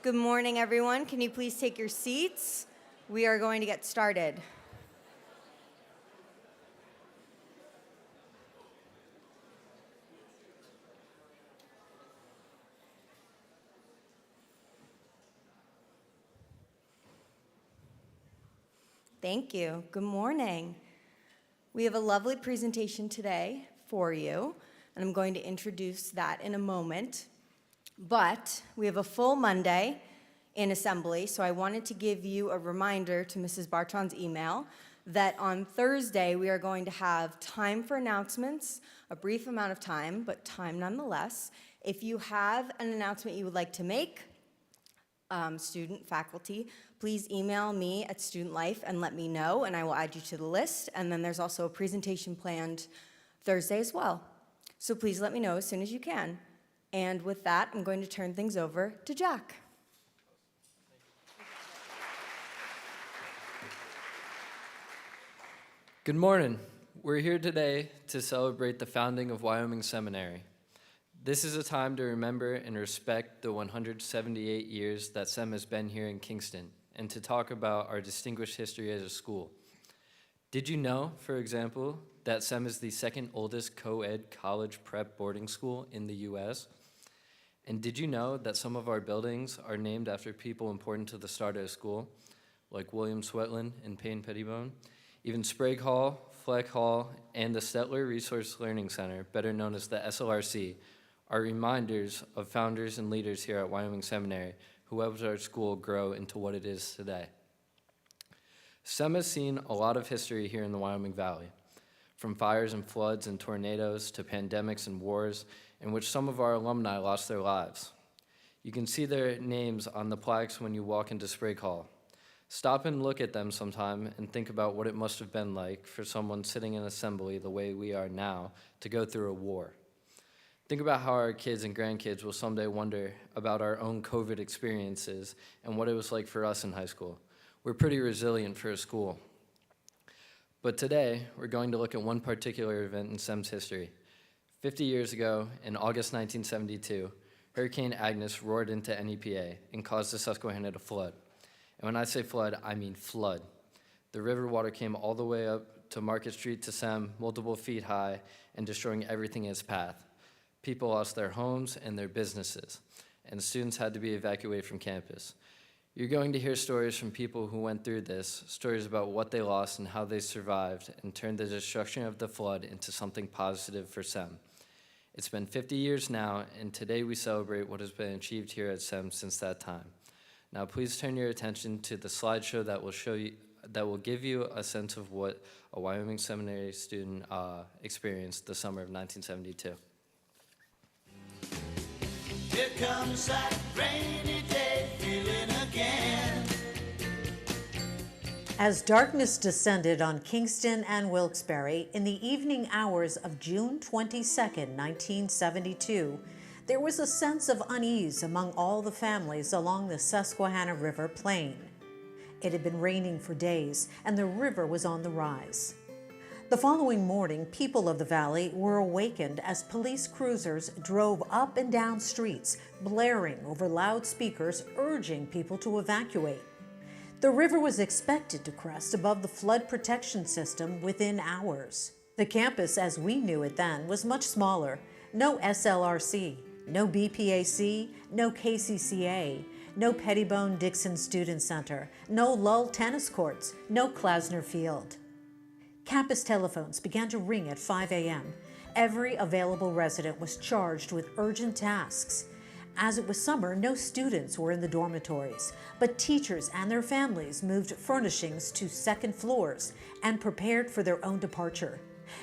Good morning, everyone. Can you please take your seats? We are going to get started. Thank you. Good morning. We have a lovely presentation today for you, and I'm going to introduce that in a moment. But we have a full Monday in assembly, so I wanted to give you a reminder to Mrs. Bartron's email that on Thursday we are going to have time for announcements, a brief amount of time, but time nonetheless. If you have an announcement you would like to make, student, faculty, please email me at Student Life and let me know, and I will add you to the list. And then there's also a presentation planned Thursday as well. So please let me know as soon as you can. And with that, I'm going to turn things over to Jack. Good morning. We're here today to celebrate the founding of Wyoming Seminary. This is a time to remember and respect the 178 years that SEM has been here in Kingston, and to talk about our distinguished history as a school. Did you know, for example, that SEM is the second oldest co-ed college prep boarding school in the U.S.? And did you know that some of our buildings are named after people important to the start of the school, like William Swetland and Payne Pettibone? Even Sprague Hall, Fleck Hall, and the Stetler Resource Learning Center, better known as the SLRC, are reminders of founders and leaders here at Wyoming Seminary who helped our school grow into what it is today. SEM has seen a lot of history here in the Wyoming Valley, from fires and floods and tornadoes to pandemics and wars in which some of our alumni lost their lives. You can see their names on the plaques when you walk into Sprague Hall. Stop and look at them sometime and think about what it must have been like for someone sitting in assembly the way we are now to go through a war. Think about how our kids and grandkids will someday wonder about our own COVID experiences and what it was like for us in high school. We're pretty resilient for a school. But today, we're going to look at one particular event in SEM's history. 50 years ago, in August 1972, Hurricane Agnes roared into NEPA and caused the Susquehanna to flood. And when I say flood, I mean flood. The river water came all the way up to Market Street to SEM, multiple feet high, and destroying everything in its path. People lost their homes and their businesses, and students had to be evacuated from campus. You're going to hear stories from people who went through this, stories about what they lost and how they survived and turned the destruction of the flood into something positive for SEM. It's been 50 years now, and today we celebrate what has been achieved here at SEM since that time. Now, please turn your attention to the slideshow that will give you a sense of what a Wyoming Seminary student experienced the summer of 1972. Here comes that rainy day feeling again. As darkness descended on Kingston and Wilkes-Barre in the evening hours of June 22, 1972, there was a sense of unease among all the families along the Susquehanna River plain. It had been raining for days, and the river was on the rise. The following morning, people of the valley were awakened as police cruisers drove up and down streets, blaring over loudspeakers, urging people to evacuate. The river was expected to crest above the flood protection system within hours. The campus, as we knew it then, was much smaller. No SLRC, no BPAC, no KCCA, no Pettibone-Dixon Student Center, no Lull tennis courts, no Klausner Field. Campus telephones began to ring at 5 a.m. Every available resident was charged with urgent tasks. As it was summer, no students were in the dormitories, but teachers and their families moved furnishings to second floors and prepared for their own departure.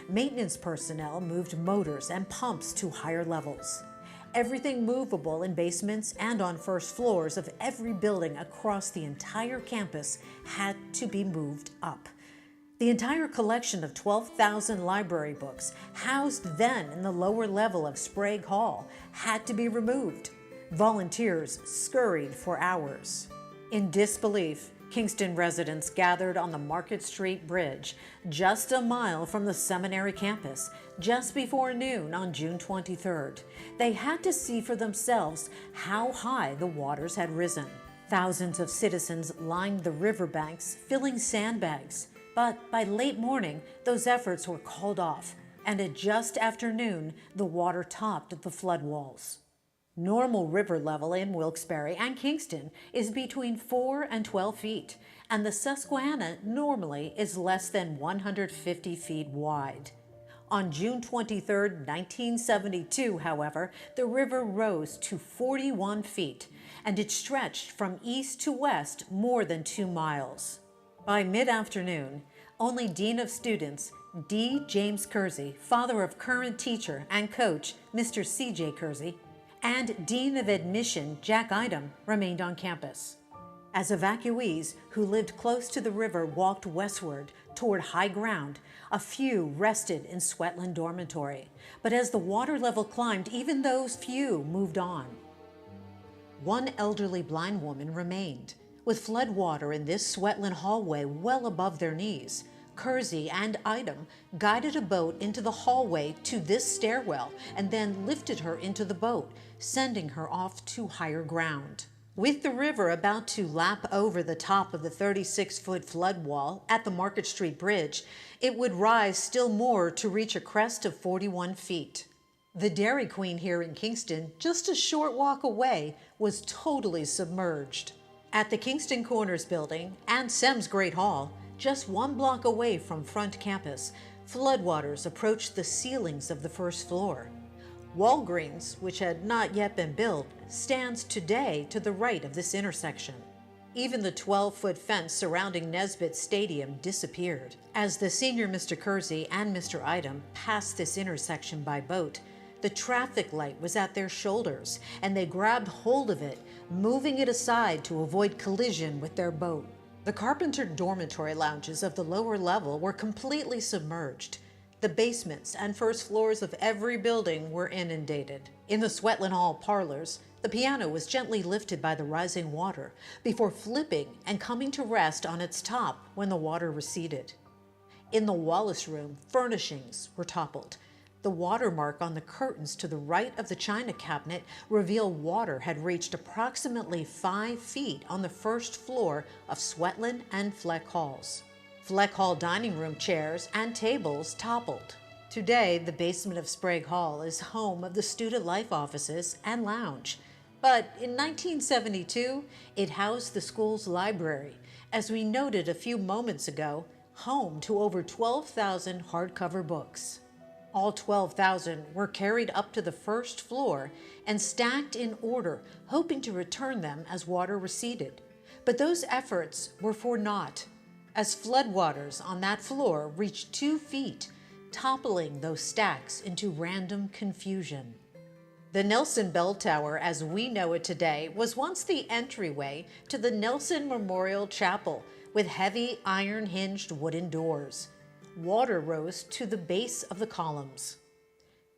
Maintenance personnel moved motors and pumps to higher levels. Everything movable in basements and on first floors of every building across the entire campus had to be moved up. The entire collection of 12,000 library books housed then in the lower level of Sprague Hall had to be removed. Volunteers scurried for hours. In disbelief, Kingston residents gathered on the Market Street Bridge, just a mile from the seminary campus, just before noon on June 23rd. They had to see for themselves how high the waters had risen. Thousands of citizens lined the riverbanks, filling sandbags. But by late morning, those efforts were called off, and at just after noon, the water topped the flood walls. Normal river level in Wilkes-Barre and Kingston is between 4 and 12 feet, and the Susquehanna normally is less than 150 feet wide. On June 23, 1972, however, the river rose to 41 feet, and it stretched from east to west more than 2 miles. By mid-afternoon, only Dean of Students D. James Kersey, father of current teacher and coach Mr. C.J. Kersey, and Dean of Admission Jack Idam remained on campus. As evacuees who lived close to the river walked westward toward high ground, a few rested in Sweatland Dormitory. But as the water level climbed, even those few moved on. One elderly blind woman remained. With flood water in this Sweatland hallway well above their knees, Kersey and Idam guided a boat into the hallway to this stairwell and then lifted her into the boat, sending her off to higher ground. With the river about to lap over the top of the 36-foot flood wall at the Market Street Bridge, it would rise still more to reach a crest of 41 feet. The Dairy Queen here in Kingston, just a short walk away, was totally submerged. At the Kingston Corners building and Sem's Great Hall, just 1 block away from front campus, floodwaters approached the ceilings of the first floor. Walgreens, which had not yet been built, stands today to the right of this intersection. Even the 12-foot fence surrounding Nesbitt Stadium disappeared. As the senior Mr. Kersey and Mr. Idam passed this intersection by boat, the traffic light was at their shoulders, and they grabbed hold of it, moving it aside to avoid collision with their boat. The carpenter dormitory lounges of the lower level were completely submerged. The basements and first floors of every building were inundated. In the Sweatland Hall parlors, the piano was gently lifted by the rising water before flipping and coming to rest on its top when the water receded. In the Wallace Room, furnishings were toppled. The watermark on the curtains to the right of the china cabinet revealed water had reached approximately 5 feet on the first floor of Sweatland and Fleck Halls. Fleck Hall dining room chairs and tables toppled. Today, the basement of Sprague Hall is home of the Student Life offices and lounge. But in 1972, it housed the school's library, as we noted a few moments ago, home to over 12,000 hardcover books. All 12,000 were carried up to the first floor and stacked in order, hoping to return them as water receded. But those efforts were for naught, as floodwaters on that floor reached 2 feet, toppling those stacks into random confusion. The Nelson Bell Tower, as we know it today, was once the entryway to the Nelson Memorial Chapel with heavy iron-hinged wooden doors. Water rose to the base of the columns.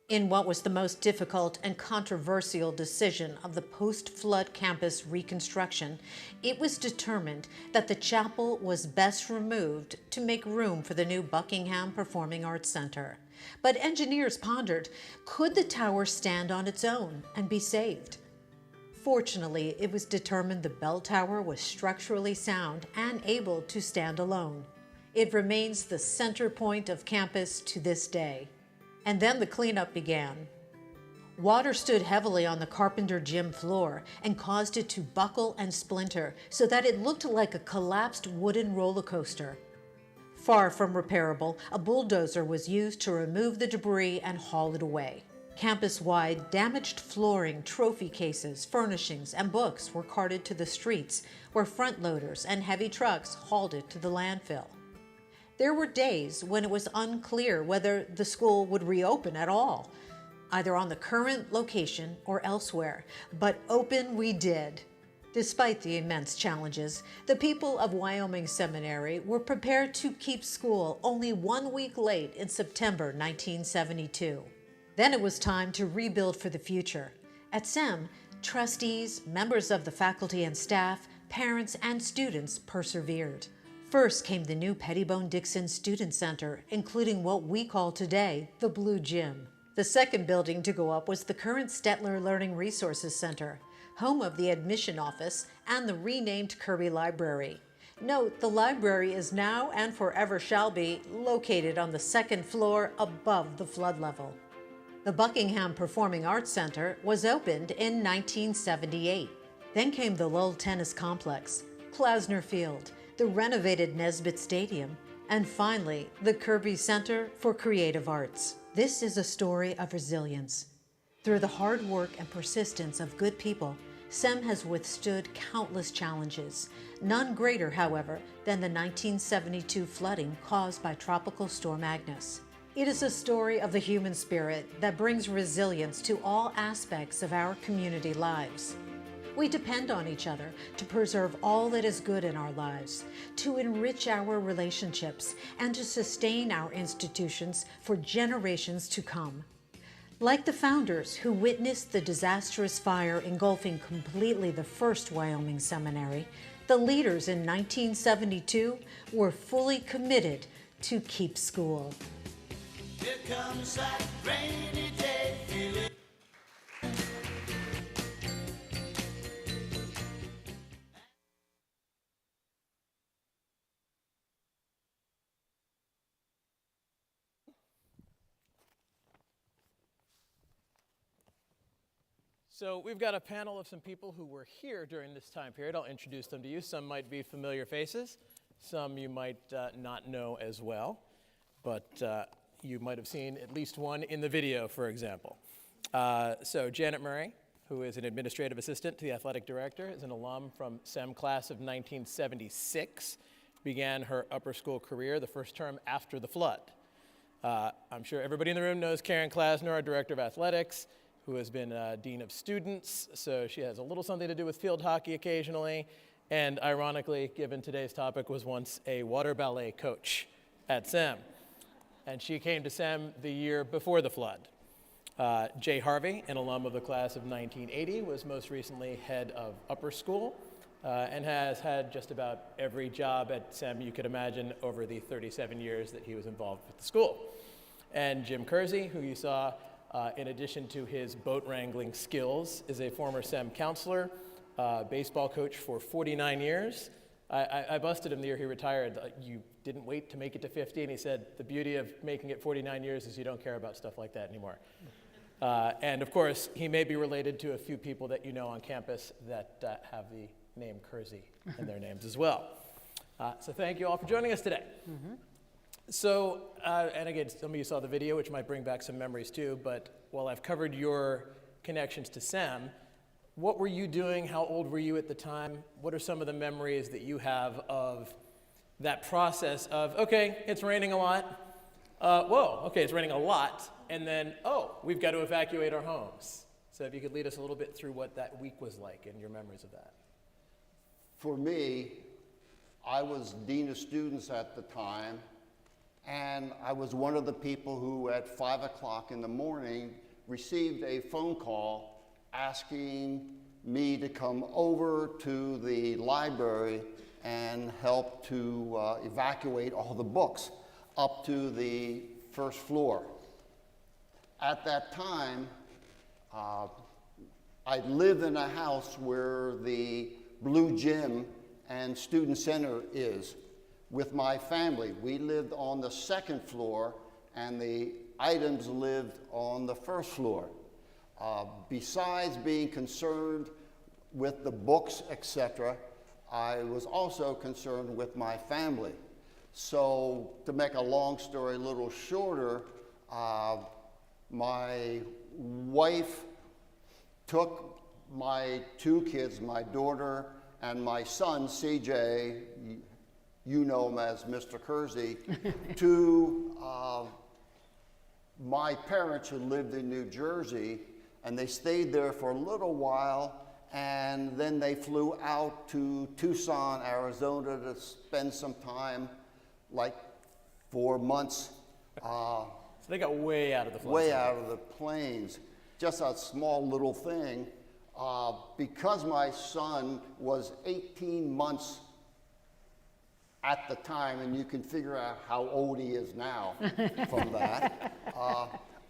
In what was the most difficult and controversial decision of the post-flood campus reconstruction, it was determined that the chapel was best removed to make room for the new Buckingham Performing Arts Center. But engineers pondered, could the tower stand on its own and be saved? Fortunately, it was determined the bell tower was structurally sound and able to stand alone. It remains the center point of campus to this day. And then the cleanup began. Water stood heavily on the carpenter gym floor and caused it to buckle and splinter so that it looked like a collapsed wooden roller coaster. Far from repairable, a bulldozer was used to remove the debris and haul it away. Campus-wide, damaged flooring, trophy cases, furnishings, and books were carted to the streets, where front loaders and heavy trucks hauled it to the landfill. There were days when it was unclear whether the school would reopen at all, either on the current location or elsewhere, but open we did. Despite the immense challenges, the people of Wyoming Seminary were prepared to keep school only 1 week late in September 1972. Then it was time to rebuild for the future. At SEM, trustees, members of the faculty and staff, parents and students persevered. First came the new Pettibone-Dixon Student Center, including what we call today the Blue Gym. The second building to go up was the current Stettler Learning Resources Center, home of the admission office and the renamed Kirby Library. Note, the library is now and forever shall be located on the second floor above the flood level. The Buckingham Performing Arts Center was opened in 1978. Then came the Lowell Tennis Complex, Klausner Field, the renovated Nesbitt Stadium, and finally, the Kirby Center for Creative Arts. This is a story of resilience. Through the hard work and persistence of good people, SEM has withstood countless challenges, none greater, however, than the 1972 flooding caused by Tropical Storm Agnes. It is a story of the human spirit that brings resilience to all aspects of our community lives. We depend on each other to preserve all that is good in our lives, to enrich our relationships, and to sustain our institutions for generations to come. Like the founders who witnessed the disastrous fire engulfing completely the first Wyoming seminary, the leaders in 1972 were fully committed to keep school. Here comes that rainy day feeling. So we've got a panel of some people who were here during this time period. I'll introduce them to you. Some might be familiar faces. Some you might not know as well. But you might have seen at least one in the video, for example. So Janet Murray, who is an administrative assistant to the athletic director, is an alum from SEM class of 1976. Began her upper school career the first term after the flood. I'm sure everybody in the room knows Karen Klasner, our director of athletics, who has been dean of students, so she has a little something to do with field hockey occasionally, and ironically, given today's topic, was once a water ballet coach at SEM. And she came to SEM the year before the flood. Jay Harvey, an alum of the class of 1980, was most recently head of upper school, and has had just about every job at SEM you could imagine over the 37 years that he was involved with the school. And Jim Kersey, who you saw, in addition to his boat wrangling skills, is a former SEM counselor, baseball coach for 49 years. I busted him the year he retired. You didn't wait to make it to 50, and he said, the beauty of making it 49 years is you don't care about stuff like that anymore. And of course, he may be related to a few people that you know on campus that have the name Kersey in their names as well. So thank you all for joining us today. Mm-hmm. So, and again, some of you saw the video, which might bring back some memories too, but while I've covered your connections to SEM, what were you doing? How old were you at the time? What are some of the memories that you have of that process of, okay, it's raining a lot. Whoa, okay, it's raining a lot. And then, oh, we've got to evacuate our homes. So if you could lead us a little bit through what that week was like and your memories of that. For me, I was dean of students at the time, and I was one of the people who at 5 o'clock in the morning received a phone call asking me to come over to the library and help to evacuate all the books up to the first floor. At that time, I lived in a house where the Blue Gym and Student Center is. With my family, we lived on the second floor, and the items lived on the first floor. Besides being concerned with the books, etc., I was also concerned with my family. So to make a long story a little shorter, my wife took my two kids, my daughter and my son, CJ, you know him as Mr. Kersey, to my parents who lived in New Jersey, and they stayed there for a little while, and then they flew out to Tucson, Arizona to spend some time, like 4 months. So they got way out of the flood. Way out of the plains. Just a small little thing. Because my son was 18 months at the time, and you can figure out how old he is now from that,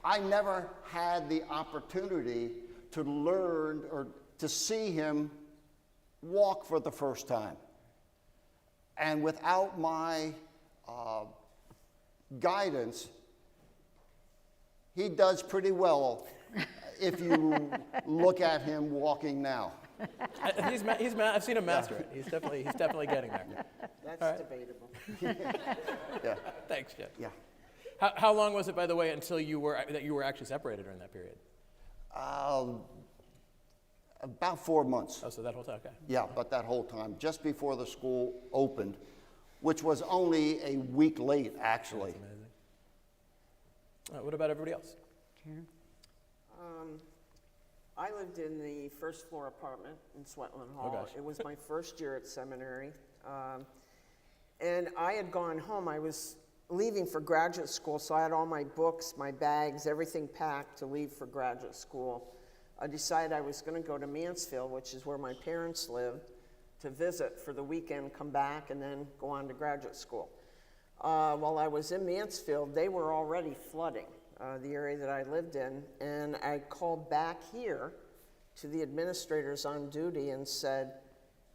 I never had the opportunity to learn or to see him walk for the first time. And without my guidance, he does pretty well if you look at him walking now. I've seen him master it. He's definitely getting there. That's debatable. Yeah. Thanks, Jeff. Yeah. How long was it, by the way, until you were actually separated during that period? About 4 months. Oh, so that whole time, okay. Yeah, but that whole time, just before the school opened, which was only a week late, actually. That's amazing. What about everybody else? Karen? I lived in the first floor apartment in Sweatland Hall. gosh. It was my first year at seminary. And I had gone home. I was leaving for graduate school, so I had all my books, my bags, everything packed to leave for graduate school. I decided I was going to go to Mansfield, which is where my parents lived, to visit for the weekend, come back, and then go on to graduate school. While I was in Mansfield, they were already flooding the area that I lived in, and I called back here to the administrators on duty and said,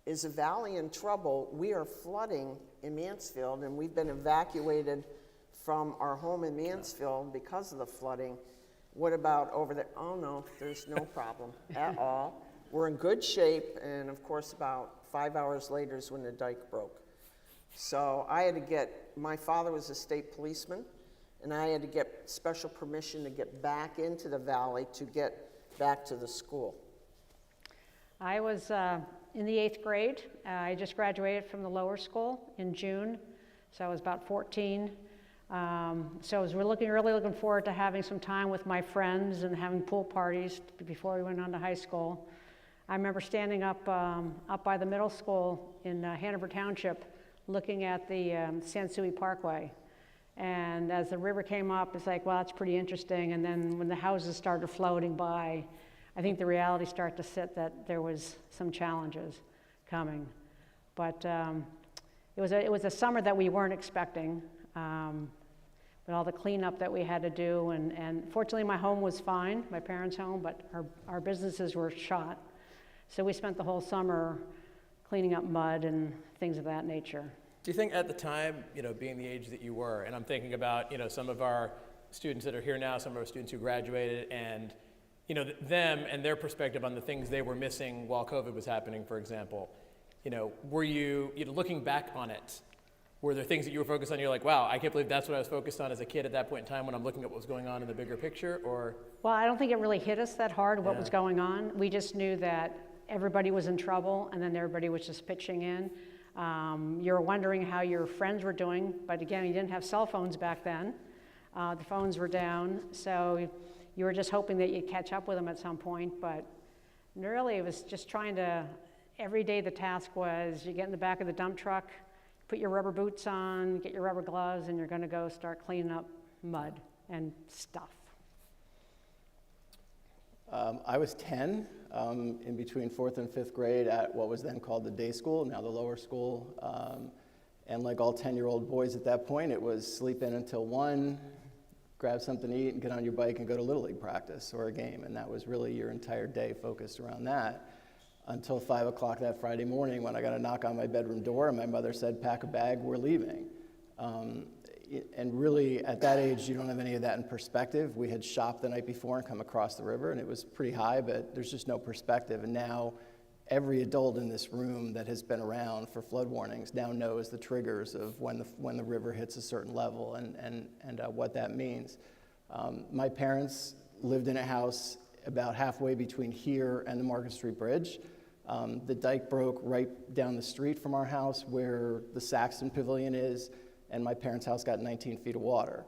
is the valley in trouble? We are flooding in Mansfield, and we've been evacuated from our home in Mansfield because of the flooding. What about over there? Oh, no, there's no problem at all. We're in good shape, and of course, about 5 hours later is when the dike broke. So I had to my father was a state policeman, and I had to get special permission to get back into the valley to get back to the school. I was in the 8th grade. I just graduated from the lower school in June, so I was about 14. So I was really looking forward to having some time with my friends and having pool parties before we went on to high school. I remember standing up by the middle school in Hanover Township looking at the Sansui Parkway. And as the river came up, it's like, well, that's pretty interesting. And then when the houses started floating by, I think the reality started to sit that there was some challenges coming. But it was a summer that we weren't expecting. With all the cleanup that we had to do, and fortunately my home was fine, my parents' home, but our businesses were shot. So we spent the whole summer cleaning up mud and things of that nature. Do you think at the time, being the age that you were, and I'm thinking about, some of our students that are here now, some of our students who graduated, and, them and their perspective on the things they were missing while COVID was happening, for example, were you, looking back on it, were there things that you were focused on? You're like, wow, I can't believe that's what I was focused on as a kid at that point in time when I'm looking at what was going on in the bigger picture, or? Well, I don't think it really hit us that hard what was going on. We just knew that everybody was in trouble, and then everybody was just pitching in. You were wondering how your friends were doing, but again, you didn't have cell phones back then. The phones were down, so you were just hoping that you'd catch up with them at some point, but really it was just every day the task was you get in the back of the dump truck, put your rubber boots on, get your rubber gloves, and you're going to go start cleaning up mud and stuff. I was 10, in between 4th and 5th grade at what was then called the day school, now the lower school. And like all 10-year-old boys at that point, it was sleep in until 1, grab something to eat, and get on your bike and go to Little League practice or a game. And that was really your entire day focused around that. Until 5 o'clock that Friday morning when I got a knock on my bedroom door and my mother said, pack a bag, we're leaving. And really, at that age, you don't have any of that in perspective. We had shopped the night before and come across the river, and it was pretty high, but there's just no perspective. And now, every adult in this room that has been around for flood warnings now knows the triggers of when the river hits a certain level and what that means. My parents lived in a house about halfway between here and the Market Street Bridge. The dike broke right down the street from our house where the Saxton Pavilion is, and my parents' house got 19 feet of water,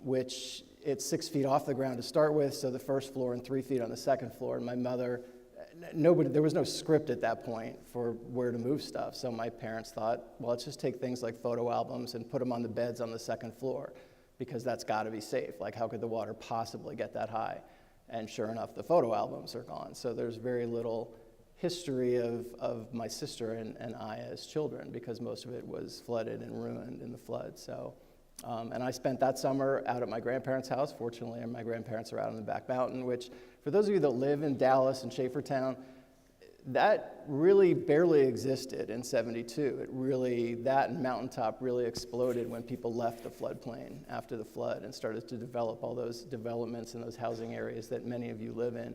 which it's 6 feet off the ground to start with, so the first floor and 3 feet on the second floor. And my mother, there was no script at that point for where to move stuff. So my parents thought, well, let's just take things like photo albums and put them on the beds on the second floor, because that's got to be safe. Like, how could the water possibly get that high? And sure enough, the photo albums are gone. So there's very little history of my sister and I as children, because most of it was flooded and ruined in the flood. So, and I spent that summer out at my grandparents' house. Fortunately, my grandparents are out on the back mountain, which for those of you that live in Dallas and Schaefertown, that really barely existed in '72. It really, that and Mountaintop really exploded when people left the floodplain after the flood and started to develop all those developments and those housing areas that many of you live in.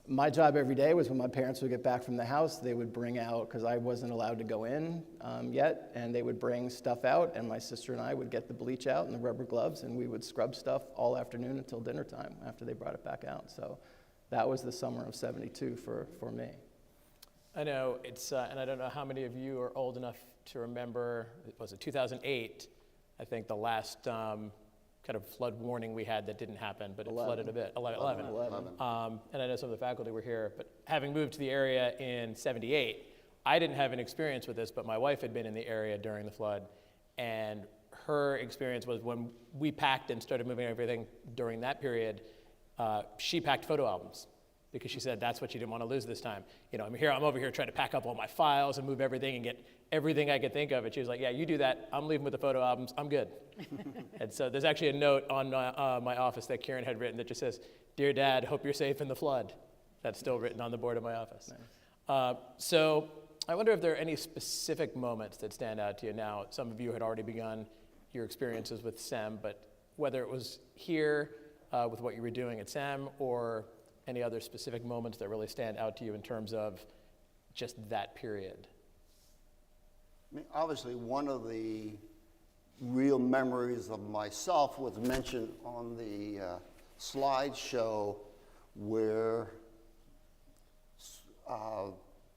My job every day was when my parents would get back from the house, they would bring out, because I wasn't allowed to go in yet, and they would bring stuff out, and my sister and I would get the bleach out and the rubber gloves, and we would scrub stuff all afternoon until dinner time after they brought it back out. So that was the summer of '72 for me. I know it's, and I don't know how many of you are old enough to remember, was it 2008? I think the last kind of flood warning we had that didn't happen, but it flooded a bit. 11. And I know some of the faculty were here, but having moved to the area in '78, I didn't have an experience with this, but my wife had been in the area during the flood, and her experience was when we packed and started moving everything during that period, she packed photo albums, because she said that's what she didn't want to lose this time. You know, I'm over here trying to pack up all my files and move everything and get everything I could think of. And she was like, yeah, you do that. I'm leaving with the photo albums. I'm good. And so there's actually a note on my office that Kieran had written that just says, "Dear Dad, hope you're safe in the flood." That's still written on the board of my office. Nice. So I wonder if there are any specific moments that stand out to you now. Some of you had already begun your experiences with SEM, but whether it was here with what you were doing at SEM, or any other specific moments that really stand out to you in terms of just that period? I mean, obviously, one of the real memories of myself was mentioned on the slideshow, where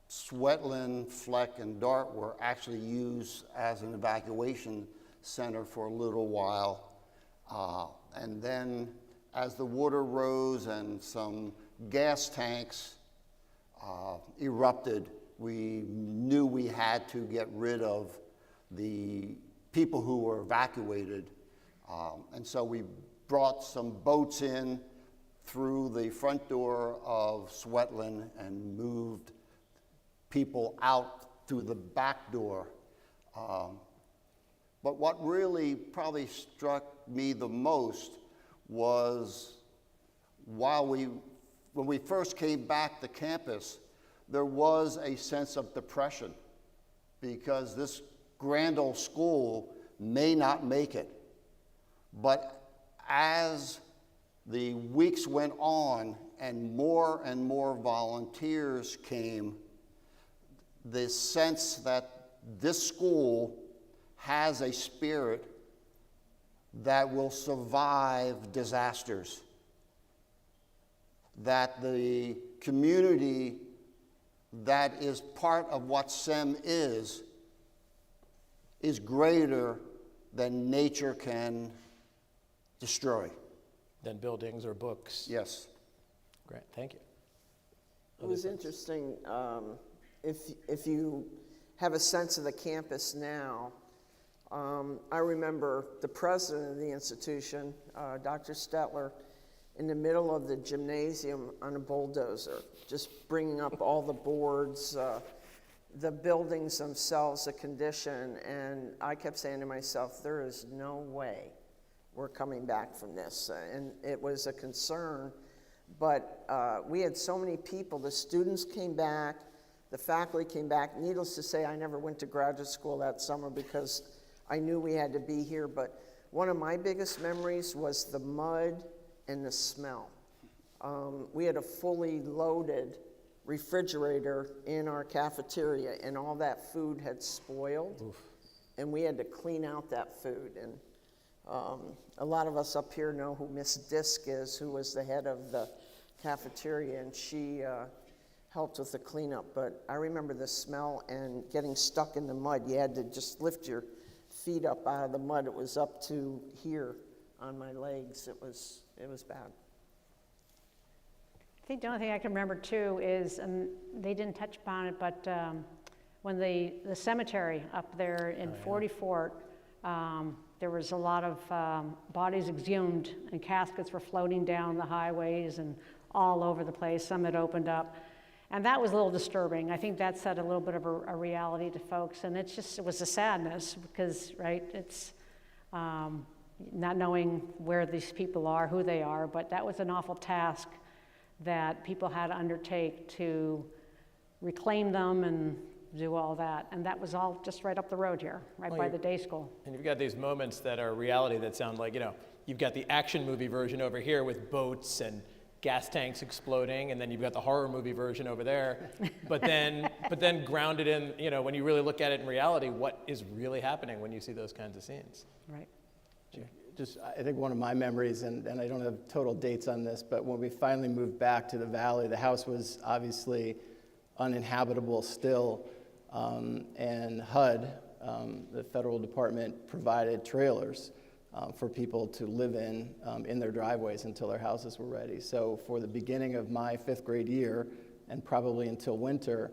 Sweatland, Fleck, and Dart were actually used as an evacuation center for a little while. And then as the water rose and some gas tanks erupted, we knew we had to get rid of the people who were evacuated. And so we brought some boats in through the front door of Sweatland and moved people out through the back door. But what really probably struck me the most was when we first came back to campus, there was a sense of depression, because this grand old school may not make it. But as the weeks went on and more volunteers came, the sense that this school has a spirit that will survive disasters, that the community that is part of what SEM is greater than nature can destroy. Than buildings or books? Yes. Great, thank you. It was interesting, if you have a sense of the campus now, I remember the president of the institution, Dr. Stetler, in the middle of the gymnasium on a bulldozer, just bringing up all the boards, the buildings themselves, the condition, and I kept saying to myself, there is no way we're coming back from this. And it was a concern, but we had so many people. The students came back, the faculty came back. Needless to say, I never went to graduate school that summer because I knew we had to be here, but one of my biggest memories was the mud and the smell. We had a fully loaded refrigerator in our cafeteria, and all that food had spoiled. Oof. And we had to clean out that food. And a lot of us up here know who Miss Disk is, who was the head of the cafeteria, and she helped with the cleanup. But I remember the smell and getting stuck in the mud. You had to just lift your feet up out of the mud. It was up to here on my legs. It was bad. I think the only thing I can remember too is, they didn't touch upon it, but when the cemetery up there in 40 Fort, There was a lot of bodies exhumed, and caskets were floating down the highways and all over the place. Some had opened up. And that was a little disturbing. I think that set a little bit of a reality to folks. And it was a sadness because, right, it's not knowing where these people are, who they are, but that was an awful task that people had to undertake to reclaim them and do all that. And that was all just right up the road here, right by the day school. And you've got these moments that are reality that sound like, you've got the action movie version over here with boats and gas tanks exploding, and then you've got the horror movie version over there. But then grounded in, when you really look at it in reality, what is really happening when you see those kinds of scenes? Right. I think one of my memories, and I don't have total dates on this, but when we finally moved back to the valley, the house was obviously uninhabitable still, and HUD, the federal department, provided trailers for people to live in their driveways until their houses were ready. So for the beginning of my 5th grade year, and probably until winter,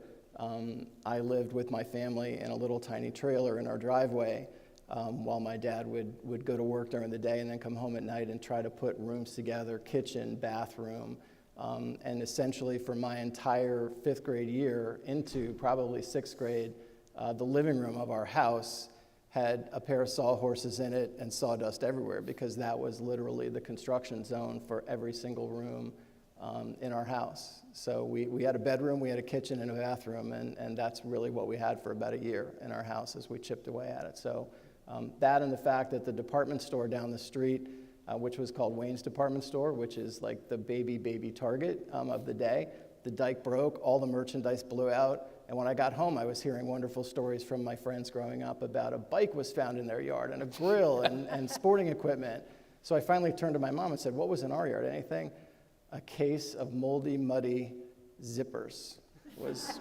I lived with my family in a little tiny trailer in our driveway, while my dad would go to work during the day and then come home at night and try to put rooms together, kitchen, bathroom, and essentially for my entire 5th grade year into probably 6th grade, the living room of our house had a pair of sawhorses in it and sawdust everywhere because that was literally the construction zone for every single room in our house. So we had a bedroom, we had a kitchen and a bathroom, and that's really what we had for about a year in our house as we chipped away at it. So that and the fact that the department store down the street, which was called Wayne's Department Store, which is like the baby Target of the day, the dike broke, all the merchandise blew out, and when I got home, I was hearing wonderful stories from my friends growing up about a bike was found in their yard and a grill and sporting equipment. So I finally turned to my mom and said, "What was in our yard? Anything?" A case of moldy, muddy zippers was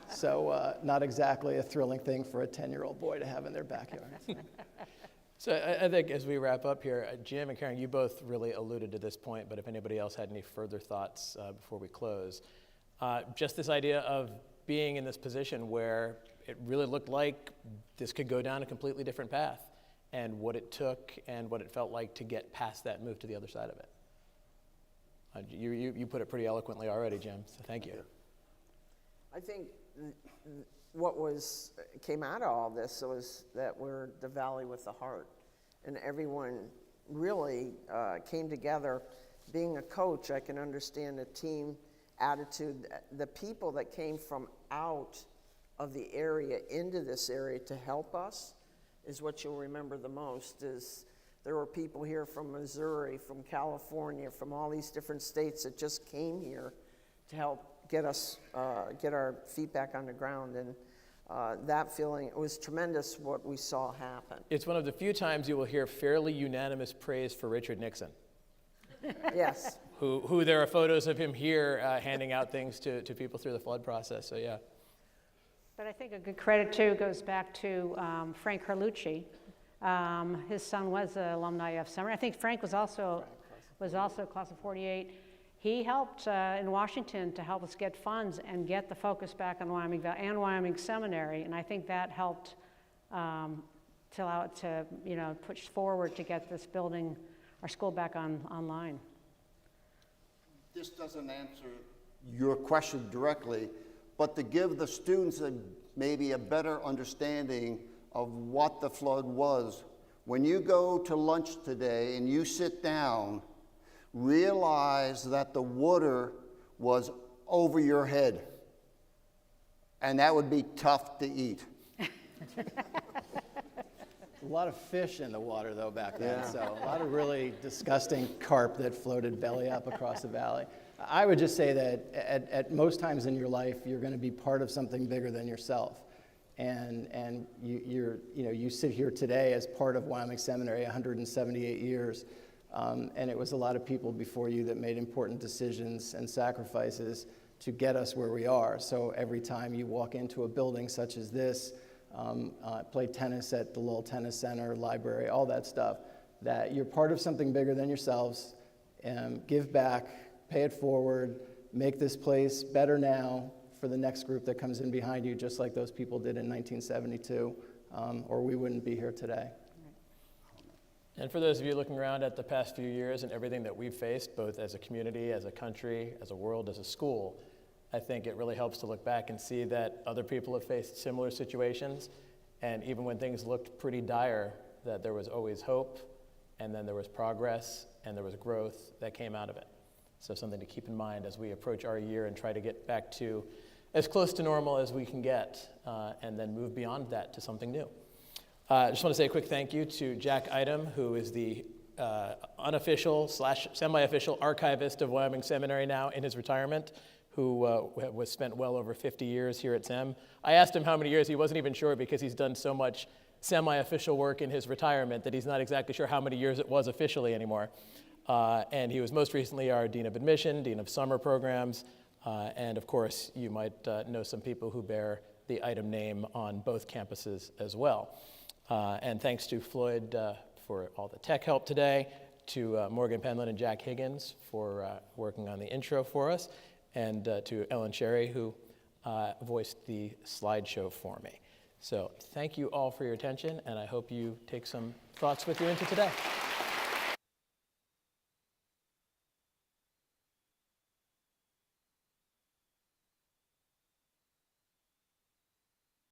so not exactly a thrilling thing for a 10-year-old boy to have in their backyard. So I think as we wrap up here, Jim and Karen, you both really alluded to this point, but if anybody else had any further thoughts before we close, just this idea of being in this position where it really looked like this could go down a completely different path, and what it took and what it felt like to get past that, move to the other side of it. You put it pretty eloquently already, Jim, so thank you. I think what came out of all this was that we're the valley with the heart, and everyone really came together. Being a coach, I can understand a team attitude. The people that came from out of the area into this area to help us is what you'll remember the most. Is there were people here from Missouri, from California, from all these different states that just came here to help get us, get our feet back on the ground. And that feeling, it was tremendous what we saw happen. It's one of the few times you will hear fairly unanimous praise for Richard Nixon. Yes. Who there are photos of him here handing out things to people through the flood process, so yeah. But I think a good credit, too, goes back to Frank Carlucci. His son was an alumni of Summer. I think Frank was also class of 48. He helped in Washington to help us get funds and get the focus back on Wyoming Valley and Wyoming Seminary, and I think that helped to allow it to, push forward to get this building, our school back online. This doesn't answer your question directly, but to give the students maybe a better understanding of what the flood was. When you go to lunch today and you sit down, realize that the water was over your head, and that would be tough to eat. A lot of fish in the water, though, back then, so a lot of really disgusting carp that floated belly up across the valley. I would just say that at most times in your life, you're going to be part of something bigger than yourself. And you sit here today as part of Wyoming Seminary, 178 years, and it was a lot of people before you that made important decisions and sacrifices to get us where we are. So every time you walk into a building such as this, play tennis at the Lowell Tennis Center, library, all that stuff, that you're part of something bigger than yourselves, and give back, pay it forward, make this place better now for the next group that comes in behind you, just like those people did in 1972, or we wouldn't be here today. And for those of you looking around at the past few years and everything that we've faced, both as a community, as a country, as a world, as a school, I think it really helps to look back and see that other people have faced similar situations, and even when things looked pretty dire, that there was always hope, and then there was progress, and there was growth that came out of it. So something to keep in mind as we approach our year and try to get back to as close to normal as we can get, and then move beyond that to something new. I just want to say a quick thank you to Jack Idem, who is the unofficial / semi-official archivist of Wyoming Seminary now in his retirement, who was spent well over 50 years here at SEM. I asked him how many years. He wasn't even sure because he's done so much semi-official work in his retirement that he's not exactly sure how many years it was officially anymore. And he was most recently our Dean of Admission, Dean of Summer Programs, and of course, you might know some people who bear the Idem name on both campuses as well. And thanks to Floyd for all the tech help today, to Morgan Penland and Jack Higgins for working on the intro for us, and to Ellen Sherry, who voiced the slideshow for me. So thank you all for your attention, and I hope you take some thoughts with you into today.